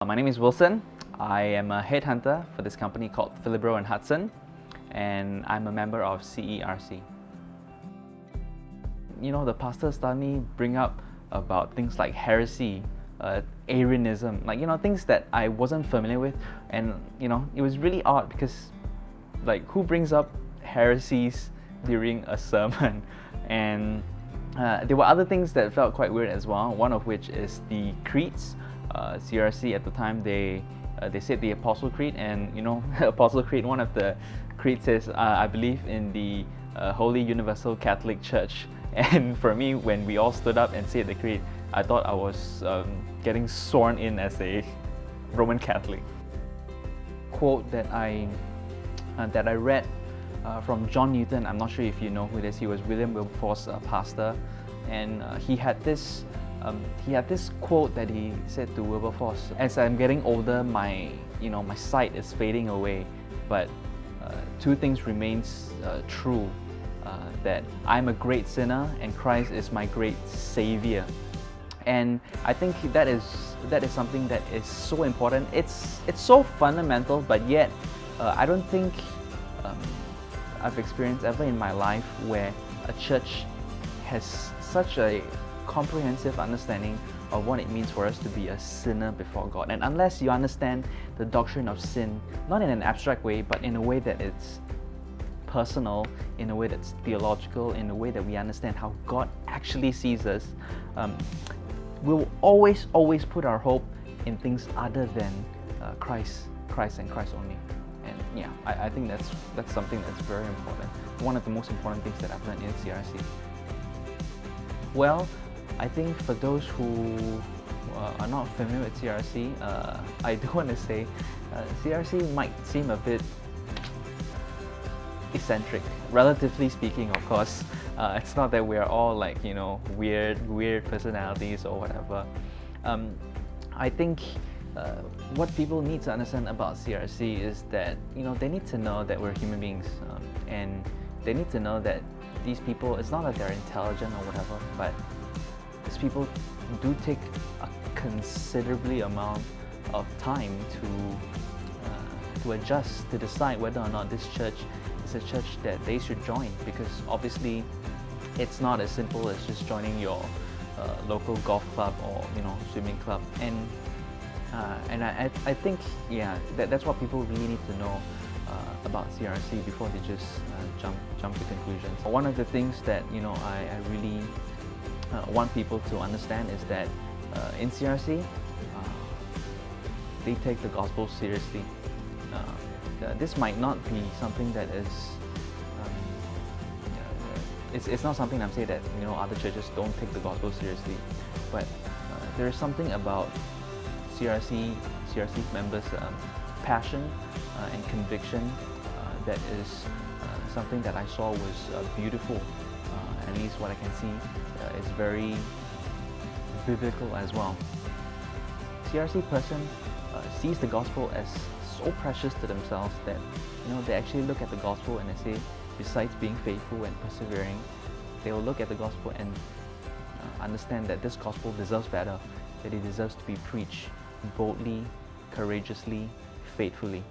My name is Wilson. I am a headhunter for this company called Philibro and Hudson, and I'm a member of CERC. You know, the pastors suddenly bring up about things like heresy, Arianism, things that I wasn't familiar with, and it was really odd because, who brings up heresies during a sermon? And there were other things that felt quite weird as well. One of which is the creeds. CRC at the time, they said the Apostle Creed, and Apostle Creed, one of the creeds says, I believe in the Holy Universal Catholic Church. And for me, when we all stood up and said the creed, I thought I was getting sworn in as a Roman Catholic. Quote that I read from John Newton. I'm not sure if you know who it is. He was William Wilberforce's pastor, and he had this quote that he said to Wilberforce: "As I'm getting older, my sight is fading away, but two things remains true: that I'm a great sinner and Christ is my great Savior." And I think that is something that is so important. It's so fundamental, but yet I don't think I've experienced ever in my life where a church has such a comprehensive understanding of what it means for us to be a sinner before God. And unless you understand the doctrine of sin, not in an abstract way, but in a way that it's personal, in a way that's theological, in a way that we understand how God actually sees us, we'll always put our hope in things other than Christ and Christ only. And yeah, I think that's something that's very important. One of the most important things that I've learned in CRC. Well, I think for those who are not familiar with CRC, I do want to say CRC might seem a bit eccentric, relatively speaking, of course. It's not that we're all weird personalities or whatever. I think what people need to understand about CRC is that they need to know that we're human beings, and they need to know that these people, it's not that they're intelligent or whatever, but these people do take a considerably amount of time to adjust, to decide whether or not this church is a church that they should join, because obviously it's not as simple as just joining your local golf club or swimming club. And I think that's what people really need to know about CRC before they just jump to conclusions. One of the things that I really want people to understand is that in CRC they take the gospel seriously. This might not be something that is it's not something I'm saying that other churches don't take the gospel seriously, but there is something about CRC members' passion and conviction that is something that I saw was beautiful. At least what I can see is very biblical as well. CRC person sees the gospel as so precious to themselves that they actually look at the gospel and they say, besides being faithful and persevering, they will look at the gospel and understand that this gospel deserves better, that it deserves to be preached boldly, courageously, faithfully.